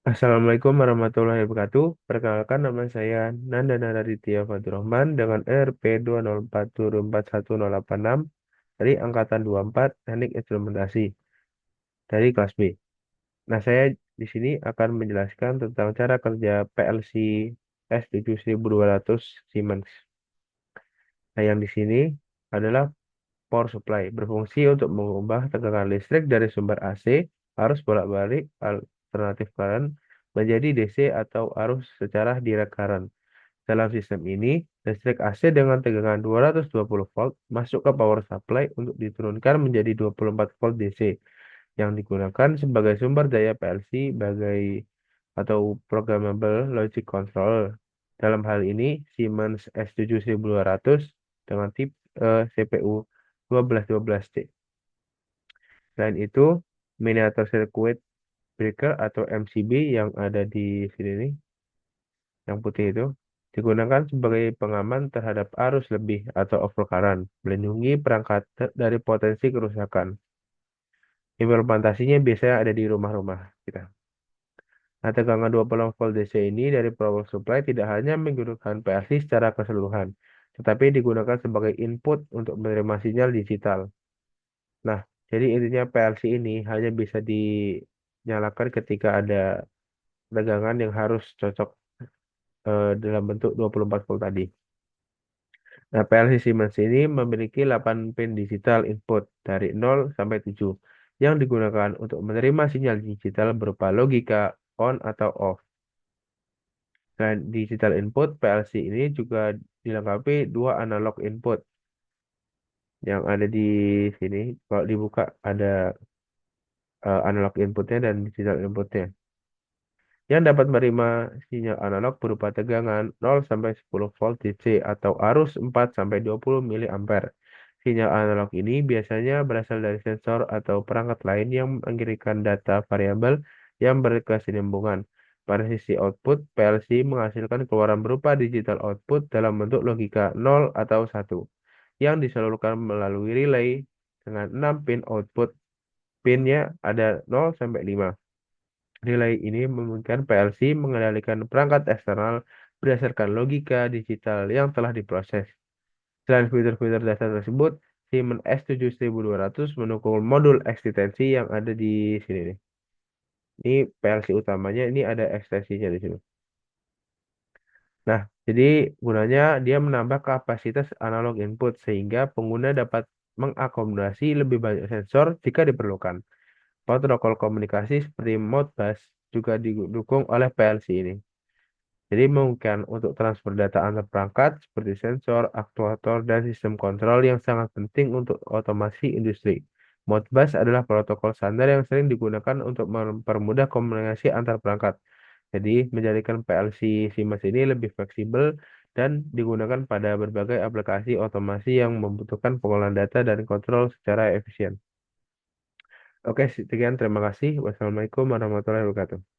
Assalamualaikum warahmatullahi wabarakatuh. Perkenalkan nama saya Nandana Raditya Faturrahman dengan RP 204141086 dari Angkatan 24 Teknik Instrumentasi dari kelas B. Nah, saya di sini akan menjelaskan tentang cara kerja PLC S7200 Siemens. Nah, yang di sini adalah power supply berfungsi untuk mengubah tegangan listrik dari sumber AC arus bolak-balik alternatif current menjadi DC atau arus secara direct current. Dalam sistem ini, listrik AC dengan tegangan 220 volt masuk ke power supply untuk diturunkan menjadi 24 volt DC yang digunakan sebagai sumber daya PLC sebagai atau programmable logic control. Dalam hal ini, Siemens S7200 dengan tipe CPU 1212C. Selain itu, miniatur circuit breaker atau MCB yang ada di sini nih, yang putih itu, digunakan sebagai pengaman terhadap arus lebih atau overcurrent, melindungi perangkat dari potensi kerusakan. Implementasinya biasanya ada di rumah-rumah kita. Nah, tegangan 20 volt DC ini dari power supply tidak hanya menggunakan PLC secara keseluruhan, tetapi digunakan sebagai input untuk menerima sinyal digital. Nah, jadi intinya PLC ini hanya bisa dinyalakan ketika ada tegangan yang harus cocok dalam bentuk 24 volt tadi. Nah, PLC Siemens ini memiliki 8 pin digital input dari 0 sampai 7 yang digunakan untuk menerima sinyal digital berupa logika on atau off. Selain digital input, PLC ini juga dilengkapi dua analog input yang ada di sini. Kalau dibuka ada analog inputnya dan digital inputnya, yang dapat menerima sinyal analog berupa tegangan 0 sampai 10 volt DC atau arus 4 sampai 20 miliampere. Sinyal analog ini biasanya berasal dari sensor atau perangkat lain yang mengirimkan data variabel yang berkesinambungan. Pada sisi output, PLC menghasilkan keluaran berupa digital output dalam bentuk logika 0 atau 1 yang disalurkan melalui relay dengan 6 pin output. Pinnya ada 0 sampai 5. Relay ini memungkinkan PLC mengendalikan perangkat eksternal berdasarkan logika digital yang telah diproses. Selain fitur-fitur dasar tersebut, Siemens S7200 mendukung modul ekstensi yang ada di sini nih. Ini PLC utamanya, ini ada ekstensinya di sini. Nah, jadi gunanya dia menambah kapasitas analog input sehingga pengguna dapat mengakomodasi lebih banyak sensor jika diperlukan. Protokol komunikasi seperti Modbus juga didukung oleh PLC ini. Jadi memungkinkan untuk transfer data antar perangkat seperti sensor, aktuator, dan sistem kontrol yang sangat penting untuk otomasi industri. Modbus adalah protokol standar yang sering digunakan untuk mempermudah komunikasi antar perangkat. Jadi menjadikan PLC Siemens ini lebih fleksibel dan digunakan pada berbagai aplikasi otomasi yang membutuhkan pengolahan data dan kontrol secara efisien. Oke, sekian terima kasih. Wassalamualaikum warahmatullahi wabarakatuh.